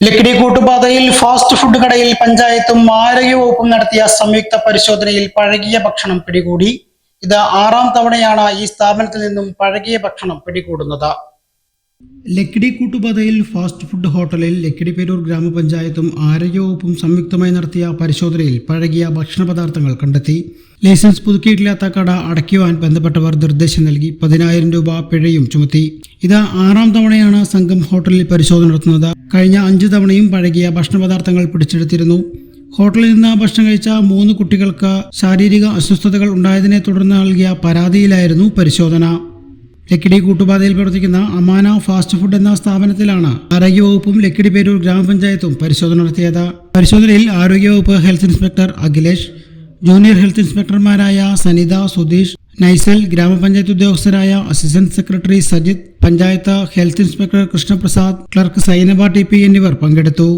Lakkidi കൂട്ടുപാതയിൽ fast food കടയിൽ പഞ്ചായത്തും ആരോഗ്യവകുപ്പും നടത്തിയ സംയുക്ത പരിശോധനയിൽ പഴകിയ ഭക്ഷണം പിടികൂടി. ഇത് 6ാം തവണയാണ് ഈ സ്ഥാപനത്തിൽ നിന്നും പഴകിയ ഭക്ഷണം പിടികൂടുന്നത്. ലക്കിടി കൂട്ടുപാതയിൽ ഫാസ്റ്റ് ഫുഡ് ഹോട്ടലിൽ ലക്കിടിപേരൂർ ഗ്രാമപഞ്ചായത്തും ആരോഗ്യവകുപ്പും സംയുക്തമായി നടത്തിയ പരിശോധനയിൽ പഴകിയ ഭക്ഷണ പദാർത്ഥങ്ങൾ കണ്ടെത്തി. ലൈസൻസ് പുതുക്കിയിട്ടില്ലാത്ത കട അടയ്ക്കുവാൻ ബന്ധപ്പെട്ടവർ നിർദ്ദേശം നൽകി 10,000 രൂപ പിഴയും ചുമത്തി. ഇത് 6ാം തവണയാണ് സംഘം ഹോട്ടലിൽ പരിശോധന നടത്തുന്നത്. കഴിഞ്ഞ 5 തവണയും പഴകിയ ഭക്ഷണ പദാർത്ഥങ്ങൾ പിടിച്ചെടുത്തിരുന്നു. ഹോട്ടലിൽ നിന്ന് ഭക്ഷണം കഴിച്ച 3 കുട്ടികൾക്ക് ശാരീരിക അസ്വസ്ഥതകൾ ഉണ്ടായതിനെ തുടർന്ന് നൽകിയ പരാതിയിലായിരുന്നു പരിശോധന. ലക്കിടി കൂട്ടുപാതയിൽ പ്രവർത്തിക്കുന്ന അമാന ഫാസ്റ്റ് ഫുഡ് എന്ന സ്ഥാപനത്തിലാണ് ആരോഗ്യവകുപ്പും ലക്കിടിപേരൂർ ഗ്രാമപഞ്ചായത്തും പരിശോധന നടത്തിയത്. പരിശോധനയിൽ ആരോഗ്യവകുപ്പ് health inspector Akhilesh, junior health ഇൻസ്പെക്ടർമാരായ സനിത, സുധീഷ്, നൈസൽ, ഗ്രാമപഞ്ചായത്ത് ഉദ്യോഗസ്ഥരായ assistant secretary Sajith, panchayat health inspector Krishnaprasad, clerk Zainaba TP എന്നിവർ പങ്കെടുത്തു.